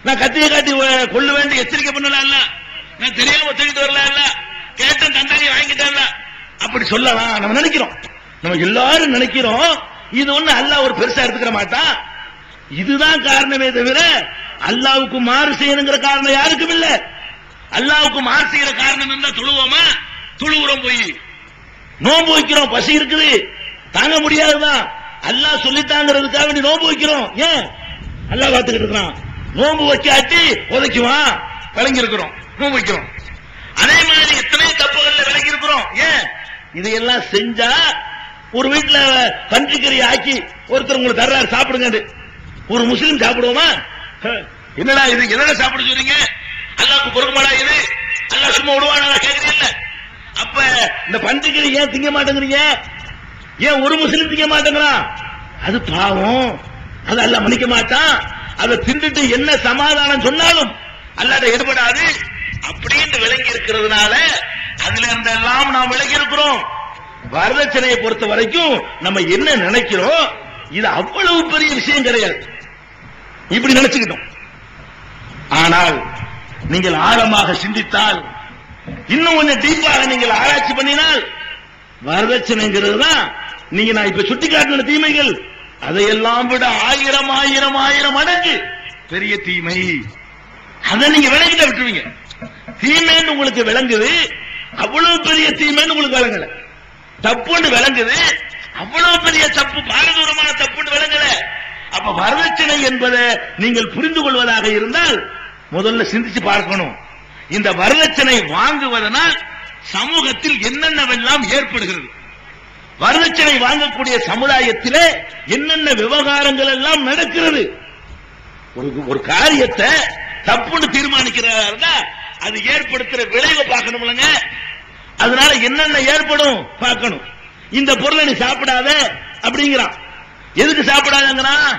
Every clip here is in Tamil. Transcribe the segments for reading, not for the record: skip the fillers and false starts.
நான் கத்தியை காட்டி கொள்ள வேண்டிய எச்சரிக்கை பண்ணல, நான் தெரியாம ஒத்துக்கிட்டு வரல, கேட்ட தண்டனை வாங்கிட்டேன்ல, அப்படி சொல்லலாம். நம்ம நினைக்கிறோம், நம்ம எல்லாரும் நினைக்கிறோம் இது ஒண்ணு அல்லாஹ் ஒரு பெருசா எடுத்துக்கிற மாட்டான். இதுதான் காரணமே தவிர அல்லாஹ்வுக்கு மாறு செய்யணுங்கிற காரணம் யாருக்கும் இல்ல. அல்லாஹ்வுக்கு மாறு செய்யற காரணம் இருந்தா தொழுவோமா? தொழுகிறோம், போய் நோன்பு வைக்கிறோம், பசி இருக்குது தாங்க முடியாதுதான், அல்லாஹ் சொல்லித்தாங்கிறதுக்காக வேண்டி நோன்பு வைக்கிறோம். ஏன்? அல்லாஹ் பார்த்துக்கிட்டு இருக்கிறான். நோன்பு வைக்காட்டி உதைக்குவான், விளங்கி இருக்கிறோம், நோன்பு வைக்கிறோம். அதே மாதிரி எத்தனை தப்புகள்ல விளங்கி இருக்கிறோம். ஏன்? இதையெல்லாம் செஞ்சா ஒரு வீட்டுல பன்றிக்கறி ஆக்கி ஒருத்தர் உங்களுக்கு தர்றாரு, சாப்பிடுங்க. ஒரு முஸ்லீம் சாப்பிடுவோமா? என்னடா இது, எதனா சாப்பிட சொல்றீங்க? அல்லாஹ்வுக்கு பொறுமாடா இது? அல்லாஹ் சும்மா விடுவானா கேக்குறீங்க? அப்ப இந்த பன்றிக்கறி ஏன் திங்க மாட்டேங்கிறீங்க? ஏன் ஒரு முஸ்லீம் திங்க மாட்டேங்கிறான்? அது பாவம், அது அல்லாஹ் மன்னிக்க மாட்டான். அதை தின்னுட்டு என்ன சமாதானம் சொன்னாலும் அல்லாஹ்ட்ட ஈடுபடாது அப்படின்னு விளங்கி இருக்கிறதுனால அதுல இருந்தெல்லாம் நாம் விலகி இருக்கிறோம். வரதட்சணையை பொறுத்த வரைக்கும் நம்ம என்ன நினைக்கிறோம், இது அவ்வளவு பெரிய விஷயம் கிடையாது, இப்படி நினைச்சுக்கிட்டோம். ஆனால் நீங்கள் ஆழமாக சிந்தித்தால், இன்னும் கொஞ்சம் டீப்பாக நீங்கள் ஆராய்ச்சி பண்ணினால், வரதட்சணைங்கிறது தான் நீங்க நான் இப்ப சுட்டி காட்டின தீமைகள் அதையெல்லாம் விட 1000 மடங்கு பெரிய தீமை. அதை நீங்க விளங்கிட்ட விட்டுருவீங்க. தீமைன்னு உங்களுக்கு விளங்குது, அவ்வளவு பெரிய தீமைன்னு உங்களுக்கு விளங்கல. தப்புன்னு விளங்குது, அவ்வளவு பெரிய தப்பு, பாரதூரமான தப்புன்னு விளங்கல. அப்ப வரதட்சணை என்பதை நீங்கள் புரிந்து கொள்வதாக இருந்தால் முதல்ல சிந்திச்சு பார்க்கணும். இந்த வரதட்சணை வாங்குவதனால் சமூகத்தில் என்னென்னவெல்லாம் ஏற்படுகிறது, வரதட்சணை வாங்கக்கூடிய சமுதாயத்திலே என்னென்ன விவகாரங்கள் எல்லாம் நடக்கிறது. ஒரு காரியத்தை தப்புன்னு தீர்மானிக்கிறதா அது ஏற்படுத்துற விளைவை பார்க்கணும்லங்க. அதனால என்னென்ன ஏற்படும் பார்க்கணும். இந்த பொருளை நீ சாப்பிடாத அப்படிங்கிறான். எதுக்கு சாப்பிடாதங்கிறான்?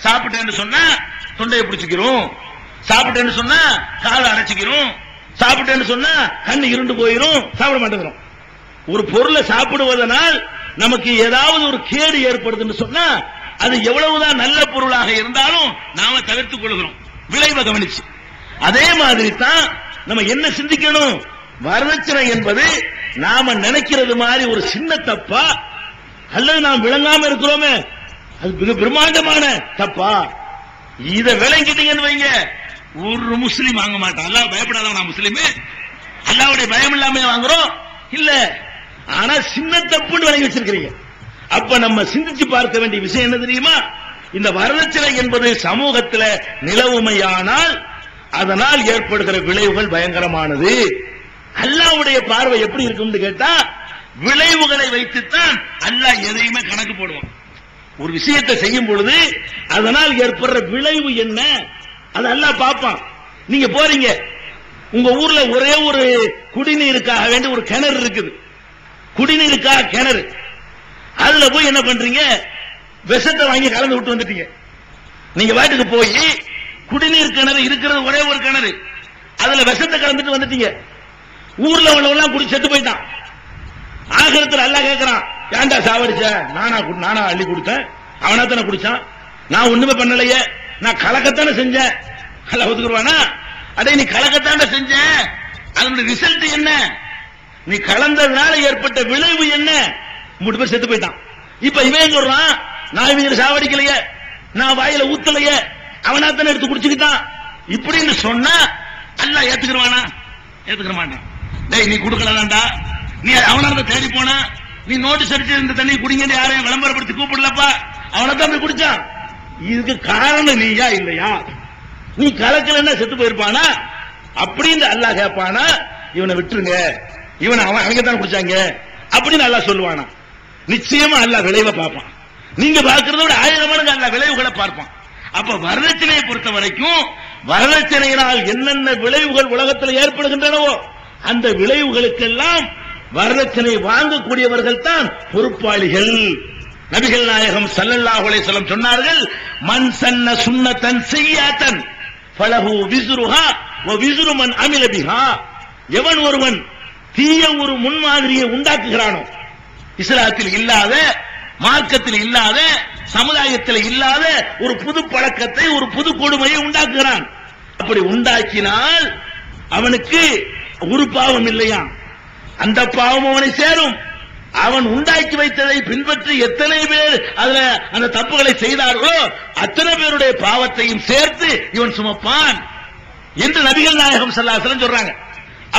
சாப்பிட்டேன்னு சொன்னா தொண்டையை பிடிச்சிக்கிறோம், சாப்பிட்டேன்னு சொன்னா காலை அடைச்சிக்கிறோம், சாப்பிட்டேன்னு சொன்னா கண்ணு இருண்டு போயிரும், சாப்பிட மாட்டேங்கிறோம். ஒரு பொருளை சாப்பிடுவதனால் நமக்கு ஏதாவது ஒரு கேடு ஏற்படுதுன்னு சொன்னா அது எவ்வளவுதான் நல்ல பொருளாக இருந்தாலும் நாம தவிர்த்துக் கொள்கிறோம், விளைவை கவனிச்சு. அதே மாதிரி தான் நம்ம என்ன சிந்திக்கணும், வரதட்சணை என்பது நாம நினைக்கிறது மாதிரி ஒரு சின்ன தப்பா அல்லது நாம் விளங்காம இருக்கிறோமே அது மிக பிரம்மாண்டமான தப்பா? இதை விளங்கிட்டீங்கன்னு வைங்க, ஒரு முஸ்லீம் வாங்க மாட்டான். அல்லாஹ் பயப்படாதவன் நான் முஸ்லீம், அல்லாஹ்வுடைய பயம் இல்லாம வாங்குறோம் இல்ல. ஆனா சின்ன தப்புன்னு விளங்கி வச்சிருக்கிறீங்க. அப்ப நம்ம சிந்திச்சு பார்க்க வேண்டிய விஷயம் என்ன தெரியுமா, இந்த வரதட்சணை என்பது சமூகத்தில் நிலவுமையானால் அதனால் ஏற்படுகிற விளைவுகள் பயங்கரமானது. அல்லாஹ்வுடைய பார்வை எப்படி இருக்கும்னு கேட்டா விளைவுகளை வைத்துத்தான் அல்லாஹ் எதையுமே கணக்கு போடுவான். ஒரு விஷயத்தை செய்யும் பொழுது அதனால் ஏற்படுற விளைவு என்ன அது அல்லாஹ் பார்ப்பான். நீங்க போறீங்க, உங்க ஊர்ல ஒரே ஒரு குடிநீருக்காக வேண்டி ஒரு கிணறு இருக்குது, குடிநீருக்காக கிணறு. அதுல போய் என்ன பண்றீங்க, விஷத்தை வாங்கி கலந்து விட்டு வந்துட்டீங்க. நீங்க வாட்டுக்கு போய் குடிநீர் கிணறு இருக்கிறது ஒரே ஒரு கிணறு, அதுல விஷத்தை கலந்துட்டு வந்துட்டீங்க. ஊர்ல உள்ளவெல்லாம் குடி செத்து போயிட்டான். ஆகிரத்தில் அல்லாஹ் கேட்கிறான், ஏன்டா சாவடிச்ச? நானா அள்ளி கொடுத்தேன், அவனா தானே குடிச்சான், நான் ஒண்ணுமே பண்ணலையே, நான் கலக்கத்தானே செஞ்சேன். அல்லாஹ் ஒத்துக்குவானா? அடே நீ கலக்கத்தானே செஞ்ச, அதனுடைய ரிசல்ட் என்ன, நீ கலந்ததுனால ஏற்பட்ட விளைவு என்ன? 3 பேர் செத்து போயிட்டான். இப்ப இவன் சொல்றான், நான் இவங்க சாவடிக்கலையே, நான் வாயில ஊத்தலையே, அவனா தானே எடுத்து குடிச்சுக்கிட்டான். இப்படின்னு சொன்னா அல்லாஹ் ஏத்துக்குவானா? ஏத்துக்க மாட்டான். டேய் நீ குடுக்கலடா, நீ அவனால தேடி போனா, நீ நோட்டீஸ் அடிச்சு இந்த தண்ணி குடிங்க யாரையும் விளம்பரப்படுத்தி கூப்பிடலப்பா, அவனை தான் போய் குடிச்சான். இதுக்கு காரணம் நீயா இல்லையா? நீ கலக்கலன்னா செத்து போயிருப்பானா? அப்படின்னு அல்லாஹ் கேட்பானா? இவனை விட்டுருங்க, இவனை அவங்க தான் குடிச்சாங்க அப்படின்னு அல்லாஹ் சொல்லுவானா? நிச்சயமா அல்லாஹ் விளைவை பார்ப்பான். நீங்க பார்க்கறத விட 1000 மடங்கு அல்லாஹ் விளைவுகளை பார்ப்பான். அப்ப வரதட்சணையை பொறுத்த வரைக்கும் வரதட்சணையினால் என்னென்ன விளைவுகள் உலகத்தில் ஏற்படுகின்றனவோ அந்த விளைவுகளுக்கெல்லாம் வரதட்சணை வாங்கக்கூடியவர்கள் தான் பொறுப்பாளிகள். நபிகள் நாயகம் ஸல்லல்லாஹு அலைஹி வஸல்லம் சொன்னார்கள், மன் சன்ன சுன்னத்தன் ஸய்யிஅத்தன் ஃபலஹு விஸ்ருஹா வ விஸ்ரு மன் அமில பிஹா. எவன் ஒருவன் தீய ஒரு முன்மாதிரியை உண்டாக்குகிறானோ, இஸ்லாத்தில் இல்லாத, மார்க்கத்தில் இல்லாத, சமுதாயத்தில் இல்லாத ஒரு புது பழக்கத்தை, ஒரு புது கொடுமையை உண்டாக்குகிறான், அப்படி உண்டாக்கினால் அவனுக்கு ஒரு பாவம் இல்லையா, அந்த பாவம் அவனை சேரும். அவன் உண்டாக்கி வைத்ததை பின்பற்றி எத்தனை பேர் அதுல அந்த தப்புகளை செய்தார்களோ அத்தனை பேருடைய பாவத்தையும் சேர்த்து இவன் சுமப்பான் என்று நபிகள் நாயகம் ஸல்லல்லாஹு அலைஹி வஸல்லம் சொல்றாங்க.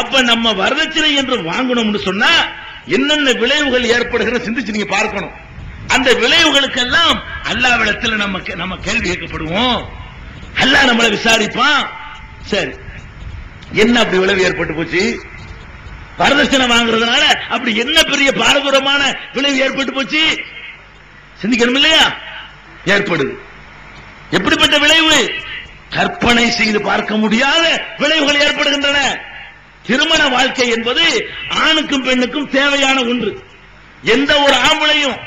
அப்ப நம்ம வரதட்சணை என்று வாங்கணும்னு சொன்னா என்னென்ன விளைவுகள் ஏற்படுகிற சிந்திச்சு நீங்க பார்க்கணும். அந்த விளைவுகளுக்கெல்லாம் அல்லாஹ்விடத்தில் நம்ம கேள்வி கேட்கப்படுவோம். அல்லாஹ் நம்மளை விசாரிப்பான். சரி, என்ன அப்படி விளைவு ஏற்பட்டு போச்சு? வரதட்சணை வாங்குறதுனால அப்படி என்ன பெரிய பாரதூரமான விளைவு ஏற்பட்டு போச்சு? சிந்திக்கணும் இல்லையா? ஏற்படுது. எப்படிப்பட்ட விளைவு? கற்பனை செய்து பார்க்க முடியாத விளைவுகள் ஏற்படுகின்றன. திருமண வாழ்க்கை என்பது ஆணுக்கும் பெண்ணுக்கும் தேவையான ஒன்று. எந்த ஒரு ஆம்பளையும்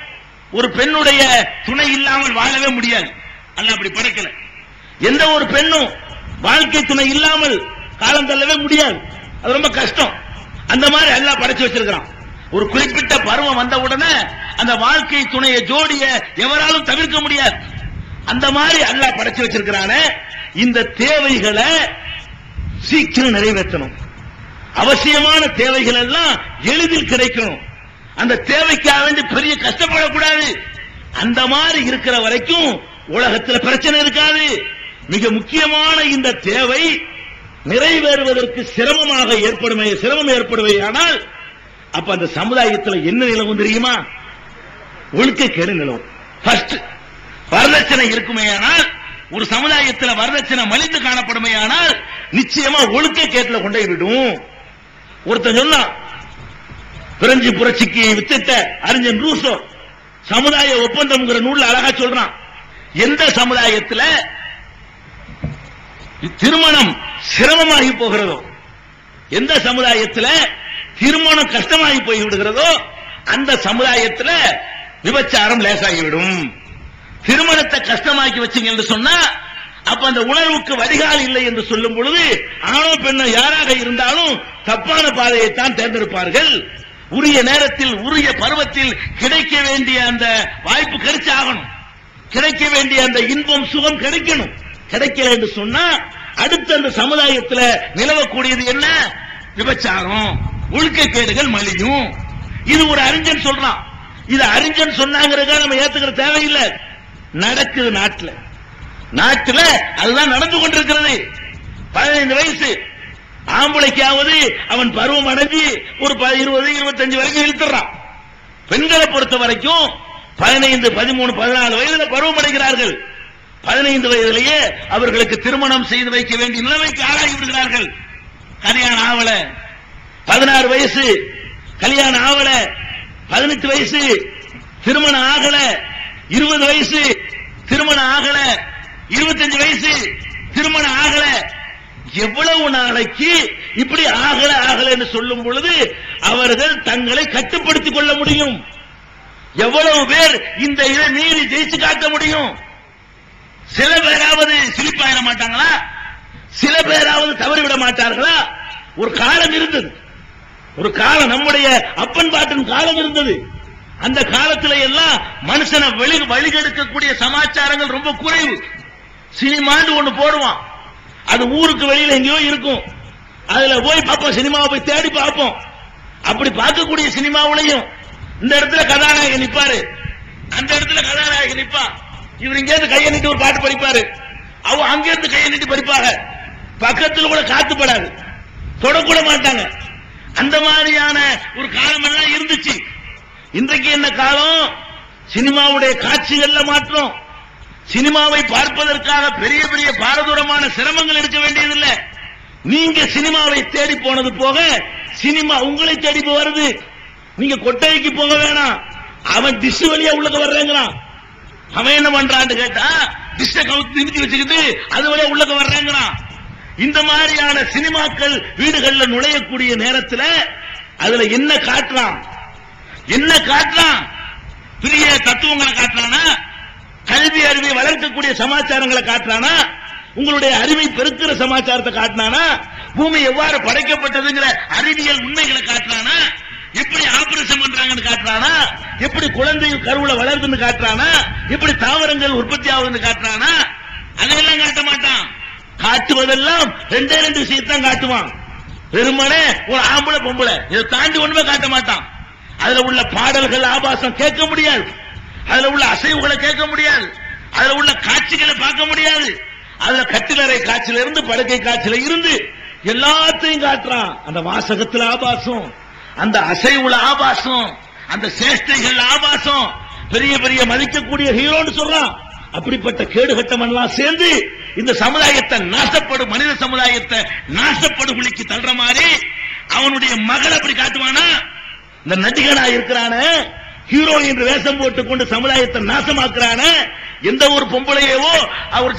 ஒரு பெண்ணுடைய துணை இல்லாமல் வாழவே முடியாது. அல்லாஹ் அப்படி படைக்கல. எந்த ஒரு பெண்ணும் வாழ்க்கை துணை இல்லாமல் காலம் தள்ளவே முடியாது. அது ரொம்ப கஷ்டம். அந்த மாதிரி அல்லாஹ் படைச்சு வச்சிருக்கான். ஒரு குறிப்பிட்ட பருவம் வந்த உடனே அந்த வாழ்க்கை துணையை ஜோடிய எவராலும் தவிர்க்க முடியாது. அந்த மாதிரி அல்லாஹ் படைச்சு வச்சிருக்கிறானே, இந்த தேவைகளை சீக்கிரம் நிறைவேற்றணும். அவசியமான தேவைகள் எல்லாம் எளிதில் கிடைக்கணும். அந்த தேவைக்காக வேண்டி பெரிய கஷ்டப்படக்கூடாது. அந்த மாதிரி இருக்கிற வரைக்கும் உலகத்தில் பிரச்சனை இருக்காது. மிக முக்கியமான இந்த தேவை நிறைவேறுவதற்கு சிரமம் ஏற்படுமையானால் அப்ப அந்த சமுதாயத்தில் என்ன நிலவும் தெரியுமா? ஒழுக்கக்கேடு நிலவும். ஃபர்ஸ்ட் வரதட்சணை இருக்குமேயானால், ஒரு சமுதாயத்தில் வரதட்சணை மலிந்து காணப்படுமையானால் நிச்சயமா ஒழுக்கக்கேட்டுல கொண்டே விடும். ஒருத்தன் சொன்னா, பிரெஞ்சு புரட்சிக்கு வித்திட்ட அறிஞன் ரூசோ சமுதாய ஒப்பந்தம்ங்கிற நூல்ல அழகா சொல்றான். எந்த சமுதாயத்தில் திருமணம் சிரமமாகி போகிறதோ, எந்த சமுதாயத்தில் திருமணம் கஷ்டமாகி போய் விடுகிறதோ அந்த சமுதாயத்தில் விபச்சாரம் லேசாகிவிடும். திருமணத்தை கஷ்டமாக்கி வச்சீங்க என்று சொன்னா அப்ப அந்த உணர்வுக்கு வடிகால் இல்லை என்று சொல்லும் பொழுது ஆணோ பெண்ணோ யாராக இருந்தாலும் தப்பான பாதையைத்தான் தேர்ந்தெடுப்பார்கள். உரிய நேரத்தில் உரிய பருவத்தில் கிடைக்க வேண்டிய அந்த வாய்ப்பு கிடைச்சாகணும். கிடைக்க வேண்டிய அந்த இன்பம் சுகம் கிடைக்கணும். கிடைக்கல என்று சொன்னா அடுத்த அந்த சமுதாயத்தில் நிலவக்கூடியது என்ன? விபச்சாரம், ஒழுக்கக்கேடுகள் மலியும். இது ஒரு அறிஞன் சொல்றான். இது அறிஞன் சொன்னாங்கிறதுக்காக நம்ம ஏத்துக்கிற தேவையில்லை. நடக்குது நாட்டில் அதுதான் நடந்து கொண்டிருக்கிறது. 15 வயசு ஆம்பளைக்காவது அவன் பருவம் அடைஞ்சு ஒரு 20, 25 வரைக்கும் இழுத்துறான். பெண்களை பொறுத்த வரைக்கும் 15, 13, 14 வயதுல பருவம் அடைகிறார்கள். 15 வயதிலேயே அவர்களுக்கு திருமணம் செய்து வைக்க வேண்டிய நிலைமைக்கு ஆளாகி விடுகிறார்கள். கல்யாணம் ஆவல, 16 வயசு கல்யாணம் ஆவல, 18 வயசு திருமணம் ஆகல, 20 வயசு திருமணம் ஆகல, 25 வயசு திருமணம் ஆகல. எவ்வளவு நாளைக்கு இப்படி ஆகல சொல்லும் பொழுது அவர்கள் தங்களை கட்டுப்படுத்திக் கொள்ள முடியும்? எவ்வளவு பேர் இந்த இதை மீறி ஜெயிச்சு காட்ட முடியும்? சில பேராவது சிலிப்பாயிட மாட்டாங்களா? சில பேராவது தவறிவிட மாட்டார்களா? ஒரு காலம் இருந்தது. ஒரு காலம் நம்முடைய அப்பன் பாட்டன் காலம் இருந்தது. அந்த காலத்துல எல்லாம் மனுஷனை வழிகெடுக்கக்கூடிய சமாச்சாரங்கள் ரொம்ப குறைவு. சினிமான்னு ஒண்ணு போடுவான், அது ஊருக்கு வெளியில எங்கேயோ இருக்கும். அதுல போய் பார்ப்போம், சினிமாவை போய் தேடி பார்ப்போம். அப்படி பார்க்கக்கூடிய சினிமாவுலையும் இந்த இடத்துல கதாநாயகன் நிப்பாரு, அந்த இடத்துல கதாநாயகன் நிப்பா. இவர் இங்க இருந்து கையை நீட்டி ஒரு பாட்டு படிப்பாரு, அவங்க அங்க இருந்து கையை நீட்டி படிப்பாங்க. பக்கத்துல கூட காத்துப்படாது, தொடக்கூட மாட்டாங்க. அந்த மாதிரியான ஒரு காலம் எல்லாம் இருந்துச்சு. இன்றைக்கு என்ன காலம்? சினிமாவுடைய காட்சிகள்ல மாற்றம். சினிமாவை பார்ப்பதற்காக பெரிய பெரிய பாரதூரமான சிரமங்கள் எடுக்க வேண்டியதில்லை. நீங்க சினிமாவை தேடி போனது போக சினிமா உங்களை தேடி வருது. நீங்க கொட்டைக்கு போக வேணாம், அவன் டிஷ் வழியா உள்ளக வர்றேங்கிறான். அவன் என்ன பண்றான்னு கேட்டா டிஷ்ட கவுத்து நிமித்தி வச்சுக்கிட்டு அது வழியா உள்ளக வர்றேங்கிறான். இந்த மாதிரியான சினிமாக்கள் வீடுகள்ல நுழையக்கூடிய நேரத்தில் அதுல என்ன காட்டுறான்? பெரிய தத்துவங்களை காட்டுறானா? கல்வி அறிவை வளர்க்கக்கூடிய சமாச்சாரங்களை காட்டுறானா? உங்களுடைய அறிவை பெருக்கிற சமாச்சாரத்தை காட்டினானா? பூமி எவ்வாறு படைக்கப்பட்டதுங்கிற அறிவியல் உண்மைகளை காட்டுறானா? எப்படி ஆபரேஷன் பண்றாங்கன்னு காட்டுறானா? எப்படி குழந்தை கருவுல வளருதுன்னு காட்டுறானா? எப்படி தாவரங்கள் உற்பத்தி ஆகுதுன்னு காட்டுறானா? அதையெல்லாம் காட்ட மாட்டான். காட்டுவதெல்லாம் ரெண்டே ரெண்டு விஷயத்தான் காட்டுவான். வெறுமனே ஒரு ஆம்பளை பொம்பளை இதை தாண்டி ஒண்ணுமே காட்ட மாட்டான். அதுல உள்ள பாடல்கள் ஆபாசம் கேட்க முடியாது, அதுல உள்ள அசைவுகளை கேட்க முடியாது, அதுல உள்ள காட்சிகளை பார்க்க முடியாது. அதுல கட்டிலறை காட்சியில இருந்து படுக்கை காட்சியில இருந்து எல்லாத்தையும் காட்டுறான். அந்த வாசகத்துல ஆபாசம், அந்த அசைவுல ஆபாசம், அந்த சேஷ்டைகள் ஆபாசம். பெரிய பெரிய மதிக்கக்கூடிய ஹீரோன்னு சொல்றான். அப்படிப்பட்ட கேடுகட்டம் எல்லாம் சேர்ந்து இந்த சமுதாயத்தை நாசப்படும், மனித சமுதாயத்தை நாசப்படுகொலிக்கு தள்ளுற மாதிரி அவனுடைய மகள் அப்படி காட்டுவானா? இந்த நடிகனா இருக்கிறான, ஹீரோ என்று வேஷம் போட்டுக் கொண்டு சமுதாயத்தை நாசமாக்குறான, எந்த ஒரு பொம்பளையவோ அவர்